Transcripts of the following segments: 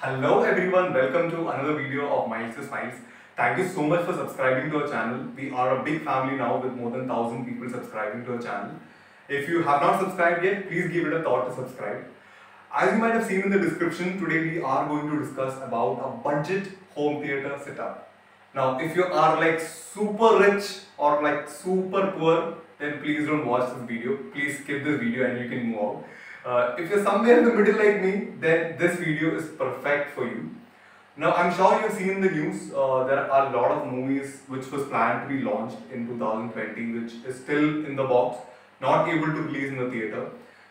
Hello everyone, welcome to another video of Miles to Smiles. Thank you so much for subscribing to our channel. We are a big family now with more than 1000 people subscribing to our channel. If you have not subscribed yet, please give it a thought to subscribe. As you might have seen in the description, today we are going to discuss about a budget home theater setup. Now, if you are like super rich or like super poor, then please don't watch this video. Please skip this video and you can move out. If you're somewhere in the middle like me, then this video is perfect for you. Now, I'm sure you've seen in the news, there are a lot of movies which was planned to be launched in 2020, which is still in the box, not able to release in the theater.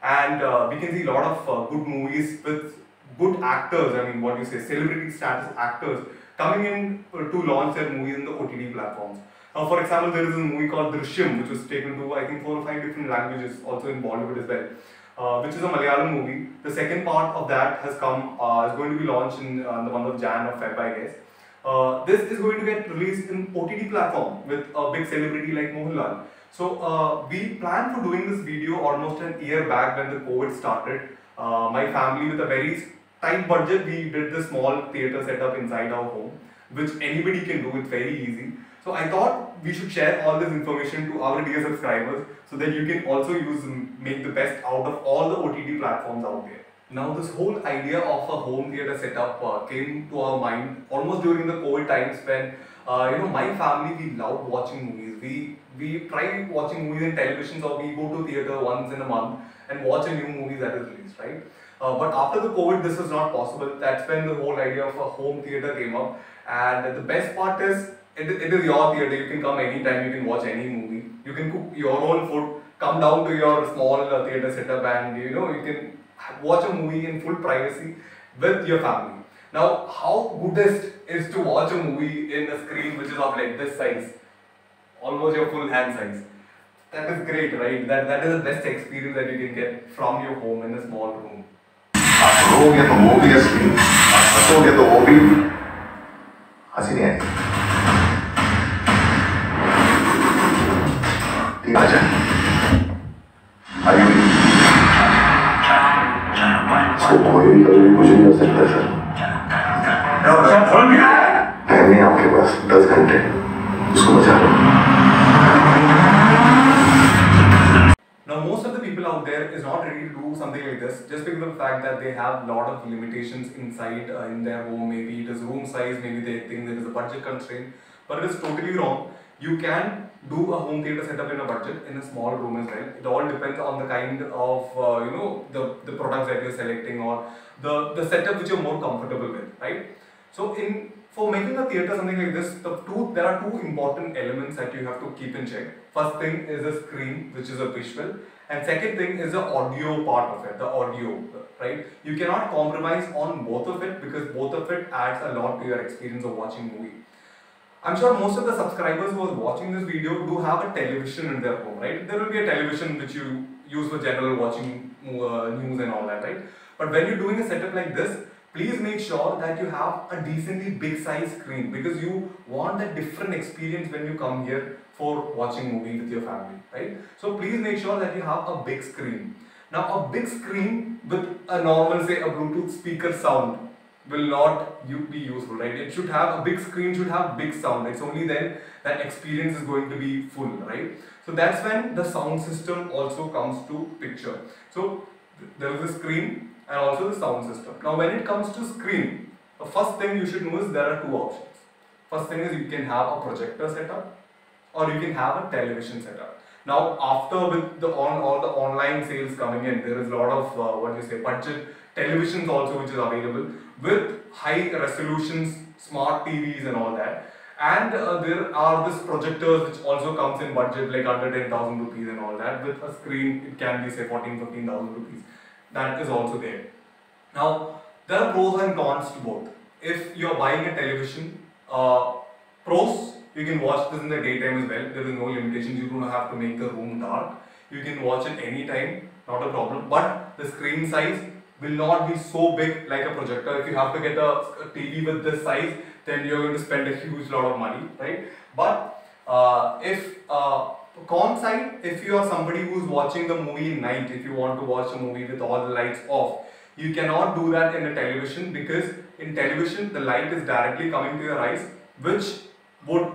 And we can see a lot of good movies with good actors, I mean, what you say, celebrity status actors coming in to launch their movies in the OTT platforms. Now, for example, there is a movie called Drishyam, which was taken to, I think, 4 or 5 different languages, also in Bollywood as well. Which is a Malayalam movie. The second part of that has come, is going to be launched in the month of Jan or Feb, I guess. This is going to get released in OTT platform with a big celebrity like Mohanlal. So we planned for doing this video almost an year back when the COVID started. My family, with a very tight budget, we did this small theatre setup inside our home, which anybody can do. It's very easy. So I thought we should share all this information to our dear subscribers so that you can also make the best out of all the OTT platforms out there. Now, this whole idea of a home theatre setup came to our mind almost during the COVID times when, my family, we loved watching movies. We try watching movies in television, so we go to theatre once in a month and watch a new movie that is released, right? But after the COVID, this was not possible. That's when the whole idea of a home theatre came up. And the best part is, it is your theatre. You can come anytime, you can watch any movie. You can cook your own food, come down to your small theatre setup and you can watch a movie in full privacy with your family. Now, how goodest is to watch a movie in a screen which is of like this size, almost your full hand size. That is great, right? That is the best experience that you can get from your home in a small room. लोग या तो वो भी असली हंसोगे तो वो भी हंसी नहीं आएगी ठीक आजा आयु इसको कोई भी कभी कुछ नहीं कर सकता सर टाइम नहीं आपके पास 10 घंटे उसको बचा लो Now, most of the people out there is not ready to do something like this just because of the fact that they have a lot of limitations inside in their home. Maybe it is room size, maybe they think there is a budget constraint, but it is totally wrong. You can do a home theatre setup in a budget in a small room as well. It all depends on the kind of the products that you're selecting or the setup which you're more comfortable with, right? So for making a theatre something like this, there are two important elements that you have to keep in check. First thing is the screen, which is a visual, and second thing is the audio part of it, the audio, right? You cannot compromise on both of it because both of it adds a lot to your experience of watching movie. I'm sure most of the subscribers who are watching this video do have a television in their home, right? There will be a television which you use for general watching news and all that, right? But when you're doing a setup like this, please make sure that you have a decently big size screen because you want a different experience when you come here for watching movie with your family, right? So please make sure that you have a big screen. Now, a big screen with a normal, say, a Bluetooth speaker sound will not be useful, right? It should have, a big screen should have big sound. It's only then that experience is going to be full, right? So that's when the sound system also comes to picture. So there is a screen and also the sound system. Now, when it comes to screen, the first thing you should know is there are two options. First thing is you can have a projector setup or you can have a television setup. Now, after with all the online sales coming in, there is a lot of budget televisions also which is available with high resolutions, smart TVs and all that. And there are these projectors which also comes in budget like under 10,000 rupees and all that. With a screen, it can be say 15,000 rupees. That is also there. Now, there are pros and cons to both. If you are buying a television, pros, you can watch this in the daytime as well. There is no limitations. You don't have to make the room dark. You can watch it anytime, not a problem. But the screen size will not be so big like a projector. If you have to get a TV with this size, then you're going to spend a huge lot of money, right? But con side, if you are somebody who's watching the movie at night, if you want to watch a movie with all the lights off, You cannot do that in a television, because in television the light is directly coming to your eyes, which would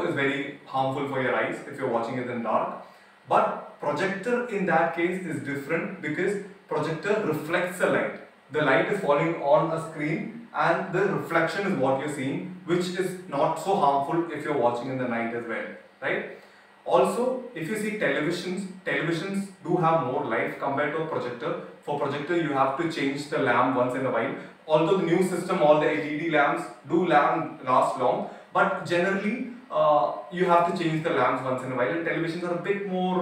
is very harmful for your eyes if you're watching it in dark. But projector in that case is different, because projector reflects the light. The light is falling on a screen and the reflection is what you're seeing, which is not so harmful if you're watching in the night as well, right? Also, if you see televisions do have more life compared to a projector. For projector, you have to change the lamp once in a while. Although the new system, all the LED lamps do last long, but generally you have to change the lamps once in a while. And televisions are a bit more,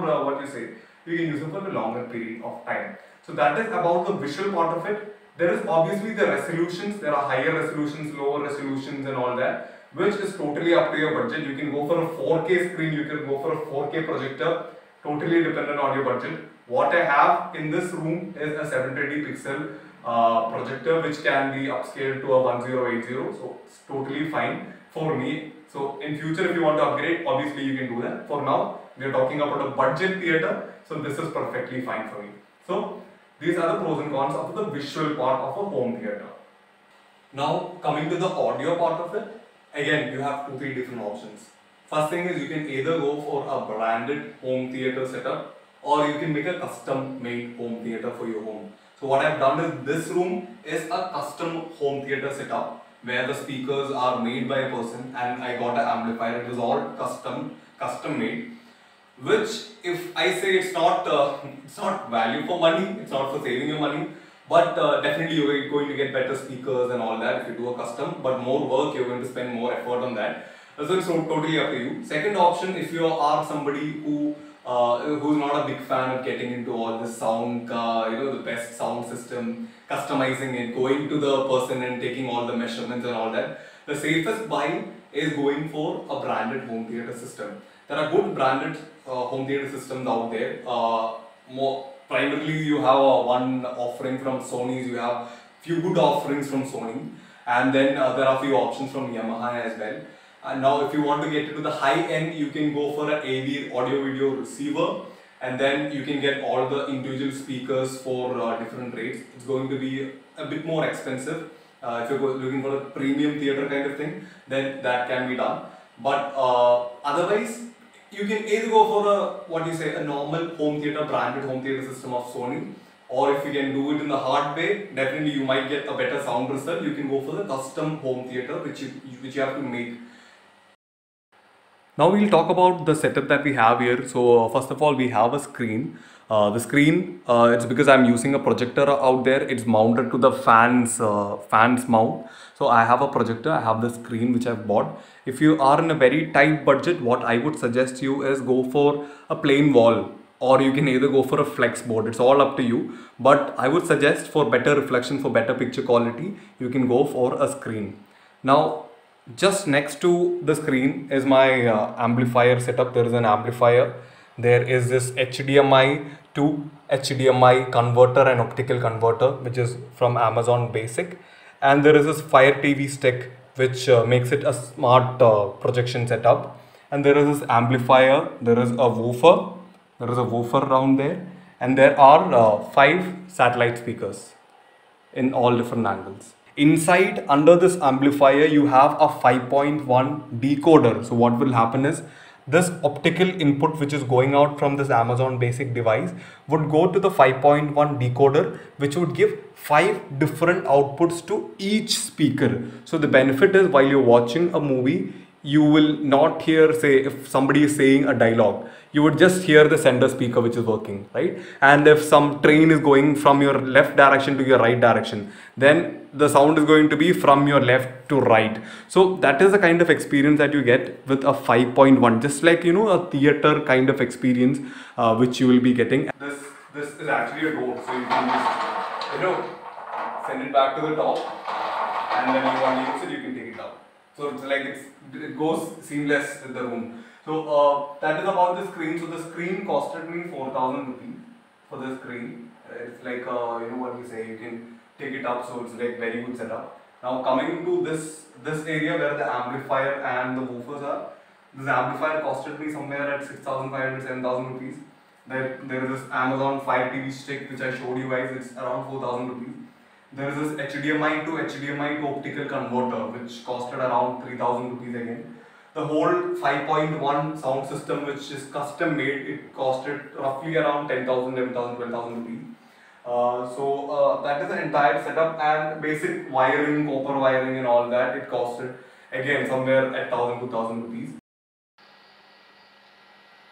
you can use them for a longer period of time. So that is about the visual part of it. There is obviously the resolutions. There are higher resolutions, lower resolutions, and all that, which is totally up to your budget. You can go for a 4K screen, you can go for a 4K projector, totally dependent on your budget. What I have in this room is a 720 pixel projector, which can be upscaled to a 1080, so it's totally fine for me. So in future, if you want to upgrade, obviously you can do that. For now, we are talking about a budget theatre, so this is perfectly fine for me. So these are the pros and cons of the visual part of a home theatre. Now coming to the audio part of it, again you have 2-3 different options. First thing is, you can either go for a branded home theatre setup, or you can make a custom made home theatre for your home. So what I've done is, this room is a custom home theatre setup where the speakers are made by a person, and I got an amplifier. It was all custom made. Which, if I say it's not value for money, it's not for saving your money, but definitely you're going to get better speakers and all that if you do a custom, but more work, you're going to spend more effort on that. So it's totally up to you. Second option, if you are somebody who's not a big fan of getting into all this sound, the best sound system, customizing it, going to the person and taking all the measurements and all that, the safest buy is going for a branded home theatre system. There are good branded home theatre systems out there. Primarily, you have one offering from Sony. You have few good offerings from Sony, and then there are few options from Yamaha as well. And now, if you want to get into the high end, you can go for an AV audio video receiver, and then you can get all the individual speakers for different rates. It's going to be a bit more expensive. If you're looking for a premium theatre kind of thing, then that can be done. But otherwise, you can either go for a normal home theatre, branded home theatre system of Sony, or if you can do it in the hard way, definitely you might get a better sound result. You can go for the custom home theatre, which you have to make. Now we'll talk about the setup that we have here. So first of all, we have a screen. The screen, it's because I'm using a projector out there. It's mounted to the fans mount. So I have a projector, I have the screen which I've bought. If you are in a very tight budget, what I would suggest you is go for a plain wall, or you can either go for a flex board. It's all up to you. But I would suggest, for better reflection, for better picture quality, you can go for a screen. Now, just next to the screen is my amplifier setup. There is an amplifier. There is this HDMI to HDMI converter and optical converter, which is from Amazon Basic. And there is this Fire TV stick, which makes it a smart projection setup. And there is this amplifier. There is a woofer. There is a woofer around there. And there are 5 satellite speakers in all different angles. Inside, under this amplifier, you have a 5.1 decoder. So what will happen is, this optical input which is going out from this Amazon Basic device would go to the 5.1 decoder, which would give 5 different outputs to each speaker. So the benefit is, while you're watching a movie, you will not hear, say, if somebody is saying a dialogue, you would just hear the center speaker which is working, right? And if some train is going from your left direction to your right direction, then the sound is going to be from your left to right. So that is the kind of experience that you get with a 5.1, just like, a theater kind of experience which you will be getting. This is actually a door, so you can just, send it back to the top, and then you want to use it, you can take it out. So it's like it goes seamless with the room. So that is about the screen. So the screen costed me 4,000 rupees for the screen. It's like you can take it up, so it's like very good setup. Now coming to this area where the amplifier and the woofers are, this amplifier costed me somewhere at 6,500, 7,000 rupees. There is this Amazon Fire TV stick which I showed you guys, it's around 4,000 rupees. There is this HDMI to HDMI to optical converter which costed around 3,000 rupees again. The whole 5.1 sound system which is custom made, it costed roughly around 10,000, 11,000, 12,000 rupees. That is the entire setup, and basic wiring, copper wiring and all that, it costed again somewhere at 1,000, 2,000 rupees.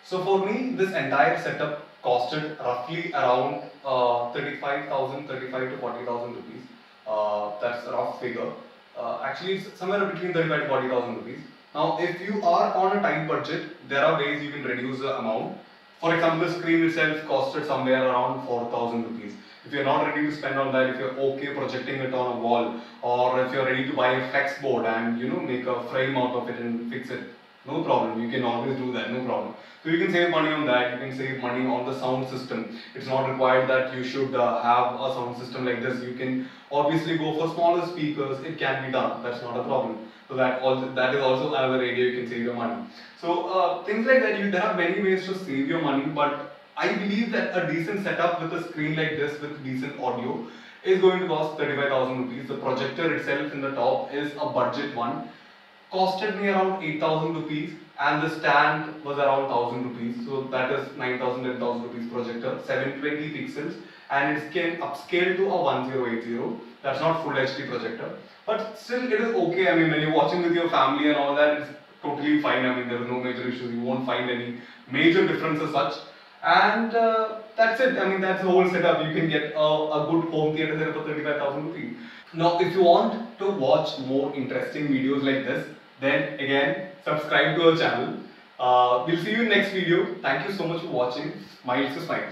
So for me, this entire setup costed roughly around 35,000, 35 to 40,000 rupees. That's a rough figure. Actually, it's somewhere between 35 to 40,000 rupees. Now, if you are on a tight budget, there are ways you can reduce the amount. For example, the screen itself costed somewhere around 4,000 rupees. If you're not ready to spend on that, if you're okay projecting it on a wall, or if you're ready to buy a flex board and make a frame out of it and fix it, no problem. You can always do that, no problem. So you can save money on that. You can save money on the sound system. It's not required that you should have a sound system like this. You can obviously go for smaller speakers. It can be done. That's not a problem. So that is also another area you can save your money. So things like that. There are many ways to save your money, but I believe that a decent setup with a screen like this with decent audio is going to cost 35,000 rupees. The projector itself in the top is a budget one. Costed me around 8,000 rupees, and the stand was around 1,000 rupees. So that is 9,000, 10,000 rupees projector, 720 pixels, and it can upscale to a 1080. That's not full HD projector, but still it is okay. I mean, when you're watching with your family and all that, it's totally fine. I mean, there is no major issues. You won't find any major difference as such. And that's it. I mean, that's the whole setup. You can get a good home theater setup for 35,000 rupees. Now, if you want to watch more interesting videos like this, then again, subscribe to our channel. We'll see you in next video. Thank you so much for watching. Smiles to Smile.